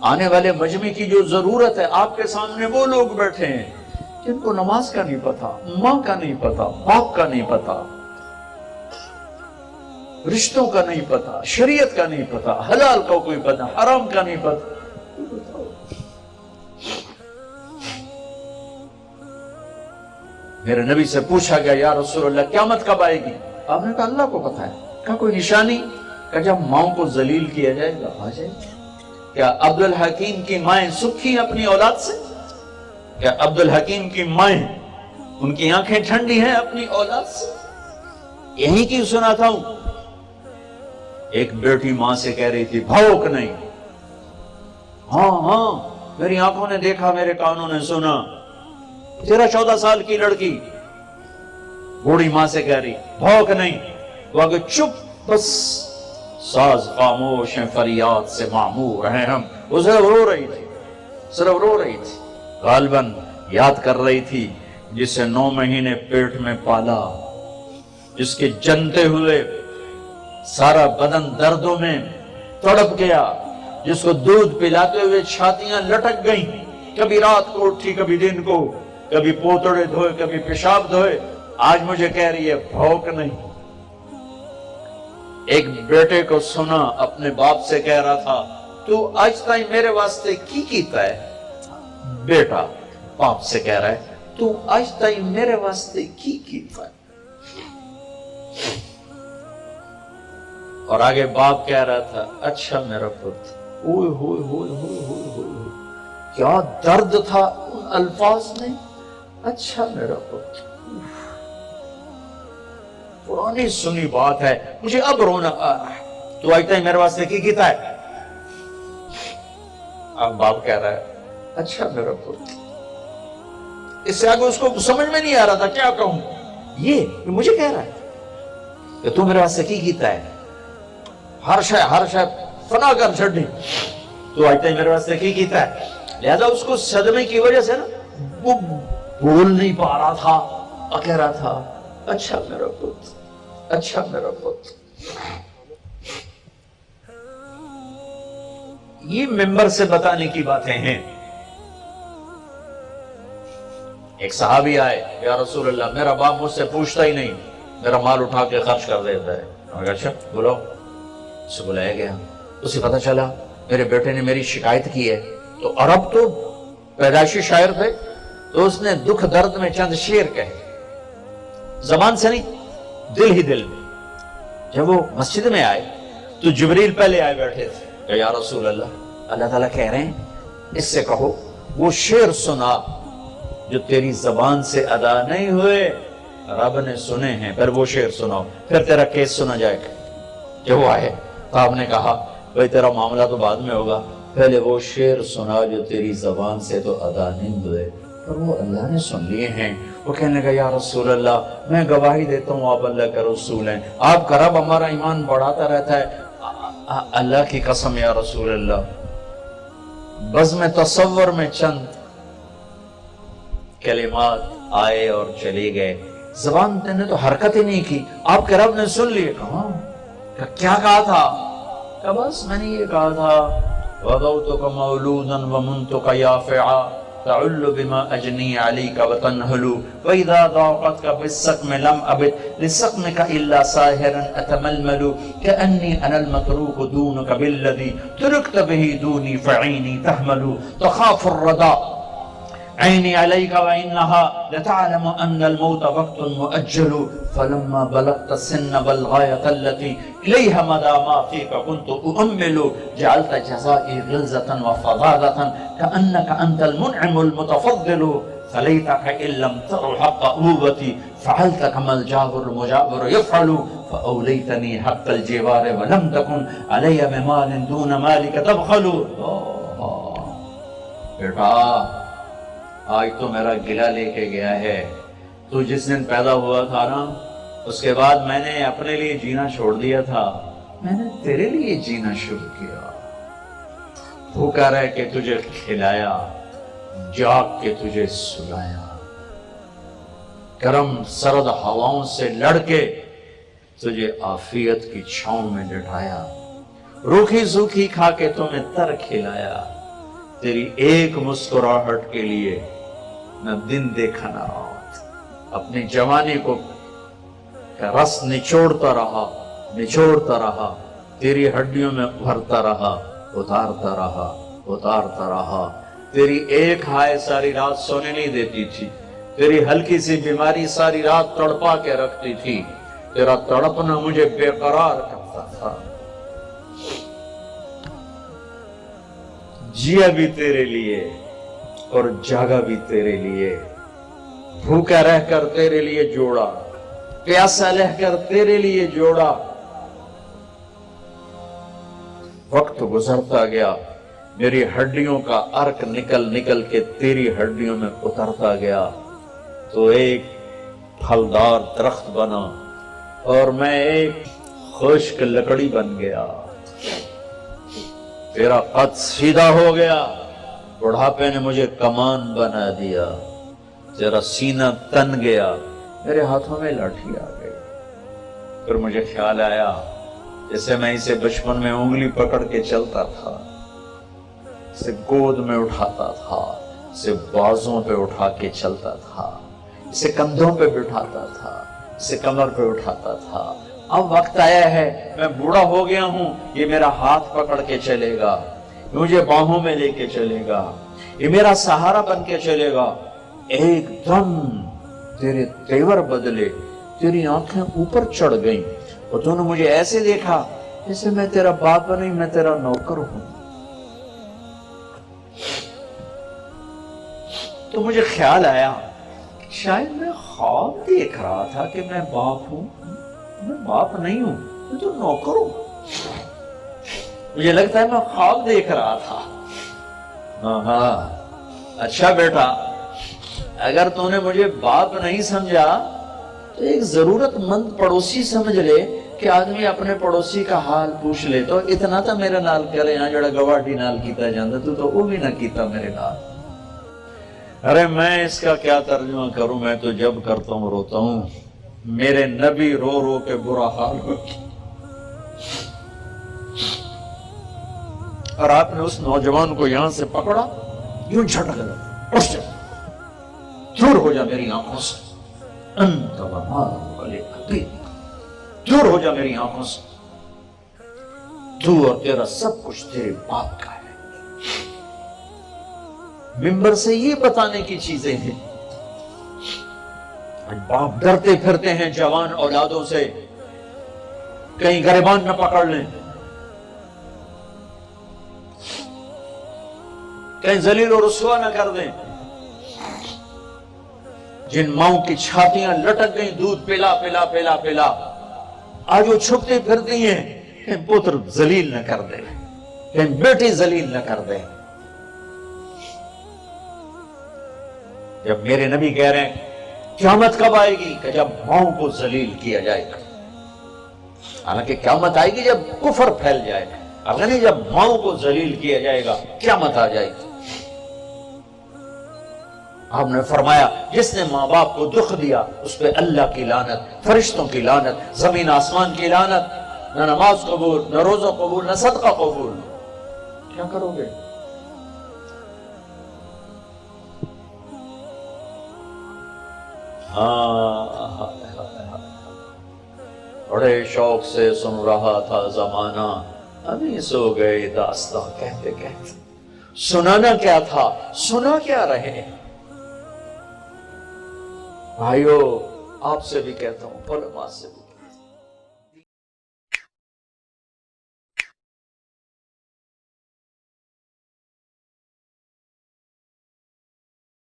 آنے والے مجمع کی جو ضرورت ہے، آپ کے سامنے وہ لوگ بیٹھے ہیں جن کو نماز کا نہیں پتا، ماں کا نہیں پتا، باپ کا نہیں پتا، رشتوں کا نہیں پتا، شریعت کا نہیں پتا، حلال کا کوئی پتا، حرام کا نہیں پتا. میرے نبی سے پوچھا گیا یا رسول اللہ قیامت کب آئے گی؟ آپ نے کہا اللہ کو پتا ہے. کہا کوئی نشانی؟ کہ جب ماؤں کو ذلیل کیا جائے گا آ جائے گا. کیا عبد الحکیم کی مائیں سکھی اپنی اولاد سے؟ کیا عبد الحکیم کی مائیں ان کی آنکھیں ٹھنڈی ہیں اپنی اولاد سے؟ یہی کی سنا تھا ہوں. ایک بیٹی ماں سے کہہ رہی تھی بھوک نہیں. ہاں میری آنکھوں نے دیکھا، میرے کانوں نے سنا. 13-14 سال کی لڑکی بوڑھی ماں سے کہہ رہی بھوک نہیں. وہ کہ چپ، بس ساز خاموش ہیں، فریاد سے معمور ہیں ہم. وہ صرف رو رہی تھی، غالباً یاد کر رہی تھی جسے 9 مہینے پیٹ میں پالا، جس کے جنتے ہوئے سارا بدن دردوں میں تڑپ گیا، جس کو دودھ پلاتے ہوئے چھاتیاں لٹک گئیں، کبھی رات کو اٹھی کبھی دن کو، کبھی پوتڑے دھوئے کبھی پیشاب دھوئے. آج مجھے کہہ رہی ہے بھوک نہیں. ایک بیٹے کو سنا اپنے باپ سے کہہ رہا تھا تو آج تائیں میرے واسطے کی کیتا ہے. بیٹا باپ سے کہہ رہا ہے تو آج تائیں میرے واسطے کی کیتا ہے. اور آگے باپ کہہ رہا تھا اچھا میرا پتر. اوئے ہوئے ہوئے ہوئے ہوئے ہوئے، کیا درد تھا ان الفاظ میں. اچھا میرا پتر. پرانی سنی بات ہے، مجھے اب رونا آ رہا ہے. تو آج تائیں میرے واسطے کی کیتا ہے. اب باپ کہہ رہا ہے اچھا میرا پتر. اس سے آگے اس کو سمجھ میں نہیں آ رہا تھا کیا کہوں. یہ مجھے کہہ رہا ہے کہ تو میرے واسطے کی کیتا ہے. ہر شے فنا کر چھڑنی. تو آج تائیں میرے واسطے کی کیتا ہے. لہذا اس کو صدمے کی وجہ سے نا وہ بول نہیں پا رہا تھا، کہہ رہا تھا اچھا میرا پتر، اچھا میرا پتر. یہ ممبر سے بتانے کی باتیں ہیں. ایک صحابی آئے یا رسول اللہ میرا باپ مجھ سے پوچھتا ہی نہیں، میرا مال اٹھا کے خرچ کر دیتا ہے. اچھا بلاؤ. اسے بلایا گیا. اسے پتا چلا میرے بیٹے نے میری شکایت کی ہے. تو عرب تو پیدائشی شاعر تھے، تو اس نے دکھ درد میں چند شعر کہے، زبان سے نہیں دل ہی دل میں. جب وہ مسجد میں آئے تو جبریل پہلے آئے بیٹھے تھے کہ یا رسول اللہ اللہ تعالیٰ کہہ رہے ہیں اس سے کہو وہ شعر سنا جو تیری زبان سے ادا نہیں ہوئے، رب نے سنے ہیں، پھر وہ شعر سناؤ، پھر تیرا کیس سنا جائے گا. جب وہ آئے تو آپ نے کہا بھائی تیرا معاملہ تو بعد میں ہوگا، پہلے وہ شعر سنا جو تیری زبان سے تو ادا نہیں ہوئے اور وہ اللہ نے سن لیے ہیں. وہ کہنے لگا یا رسول اللہ میں گواہی دیتا ہوں آپ اللہ کے رسول ہیں، آپ کا رب ہمارا ایمان بڑھاتا رہتا ہے. اللہ کی قسم یا رسول اللہ. بزم تصور میں چند کلمات آئے اور چلے گئے، زبان نے تو حرکت ہی نہیں کی. آپ کے رب نے سن لیے. کہاں کیا کہا تھا؟ کہ بس میں نے یہ کہا تھا وَضَوْتُكَ مَوْلُودًا وَمُنْتُكَ يَافِعًا تَعُلُّ بِمَا أَجْنِي عَلَيْكَ وَتَنْهُلُ وَإِذَا ضَاقَتْكَ بِالسَّقْمِ لَمْ أَبِدْ لِسَقْمِكَ إِلَّا سَاهِرًا أَتَمَلْمَلُ كَأَنِّي أَنَا الْمَتْرُوكُ دُونُكَ بِالَّذِي تُرِكْتَ بِهِ دُونِي فَعِينِي تَحْمَلُ تَخَافُ الرَّدَاءَ عيني عليك وإنها لتعلم أن الموت وقت مؤجل فلما بلغت السن والغاية التي إليها مدى ما فيك كنت أؤمل جعلت جزائي غلظة وفضالة كأنك أنت المنعم المتفضل فليتك إن لم تر حق أبوتي فعلت كما الجابر المجابر يفعل فأوليتني حق الجوار ولم تكن علي بمال دون مالك تبخل. بیٹا آج تو میرا گلہ لے کے گیا ہے. تو جس دن پیدا ہوا تھا نا اس کے بعد میں نے اپنے لیے جینا چھوڑ دیا تھا، میں نے تیرے لیے جینا شروع کیا. بھوکا رہ کے تجھے کھلایا، جاگ کے تجھے سلایا، گرم سرد ہواؤں سے لڑ کے تجھے عافیت کی چھاؤں میں لٹایا، روکھی سوکھی کھا کے تمہیں تر کھلایا. تیری ایک مسکراہٹ کے لیے میں دن دیکھا نہ رہا، اپنی جوانی کو رس نچوڑتا رہا، تیری ہڈیوں میں ابھرتا رہا، اتارتا رہا۔ تیری ایک ہائے ساری رات سونے نہیں دیتی تھی، تیری ہلکی سی بیماری ساری رات تڑپا کے رکھتی تھی، تیرا تڑپنا مجھے بے قرار کرتا تھا۔ جیا بھی تیرے لیے اور جاگا بھی تیرے لیے، بھوکا رہ کر تیرے لیے جوڑا، پیاسا رہ کر تیرے لیے جوڑا۔ وقت گزرتا گیا، میری ہڈیوں کا ارک نکل کے تیری ہڈیوں میں اترتا گیا، تو ایک پھلدار درخت بنا اور میں ایک خشک لکڑی بن گیا۔ تیرا قد سیدھا ہو گیا، بڑھاپے نے مجھے کمان بنا دیا، تیرا سینہ تن گیا، میرے ہاتھوں میں لاٹھی آ گئی۔ پھر مجھے خیال آیا جیسے میں اسے بچپن میں انگلی پکڑ کے چلتا تھا، اسے گود میں اٹھاتا تھا، اسے بازوں پہ اٹھا کے چلتا تھا، اسے کندھوں پہ بٹھاتا تھا، اسے کمر پہ اٹھاتا تھا۔ اب وقت آیا ہے، میں بوڑھا ہو گیا ہوں، یہ میرا ہاتھ پکڑ کے چلے گا، مجھے باہوں میں لے کے چلے گا، یہ میرا سہارا بن کے چلے گا۔ ایک دم تیرے تیور بدلے، تیری آنکھیں اوپر چڑھ گئیں اور تو نے مجھے ایسے دیکھا جیسے میں تیرا باپ نہیں، میں تیرا نوکر ہوں۔ تو مجھے خیال آیا شاید میں خواب دیکھ رہا تھا کہ میں باپ ہوں، میں باپ نہیں ہوں، میں تو نوکر ہوں۔ مجھے لگتا ہے میں خواب دیکھ رہا تھا۔ ہاں اچھا بیٹا، اگر تو نے مجھے باپ نہیں سمجھا تو ایک ضرورت مند پڑوسی سمجھ لے کہ آدمی اپنے پڑوسی کا حال پوچھ لے، تو اتنا تھا میرے نال کرے ہاں جڑا گواٹی نال کیتا جاندہ، تو وہ بھی نہ کیتا میرے نال۔ ارے میں اس کا کیا ترجمہ کروں، میں تو جب کرتا ہوں روتا ہوں، میرے نبی رو رو کے برا حال ہو گیا۔ اور آپ نے اس نوجوان کو یہاں سے پکڑا، یوں جھٹک لگا، اٹھ جا، دور ہو جا میری آنکھوں سے، انت ومالک للحقیق، دور ہو جا میری آنکھوں سے، تو اور تیرا سب کچھ تیرے باپ کا ہے۔ ممبر سے یہ بتانے کی چیزیں ہیں۔ باپ ڈرتے پھرتے ہیں جوان اولادوں سے، کہیں گریبان نہ پکڑ لیں، کہیں ذلیل و رسوا نہ کر دیں۔ جن ماؤں کی چھاتیاں لٹک گئیں دودھ پلا پلا پلا پلا، آج وہ چھپتے پھرتی ہیں کہیں پتر ذلیل نہ کر دے، کہیں بیٹی ذلیل نہ کر دے۔ جب میرے نبی کہہ رہے ہیں قیامت کب آئے گی، کہ جب ماؤں کو ذلیل کیا جائے گا۔ حالانکہ قیامت آئے گی جب کفر پھیل جائے گا، اگر نہیں جب ماؤں کو ذلیل کیا جائے گا قیامت آ جائے گی۔ آپ نے فرمایا جس نے ماں باپ کو دکھ دیا اس پہ اللہ کی لعنت، فرشتوں کی لعنت، زمین آسمان کی لعنت، نہ نماز قبول، نہ روزہ قبول، نہ صدقہ قبول۔ کیا کرو گے؟ بڑے شوق سے سن رہا تھا زمانہ، ابھی سو گئے داستاں کہتے کہتے۔ سنانا کیا تھا، سنا کیا رہے۔ بھائیو آپ سے بھی کہتا ہوں، علماء سے بھی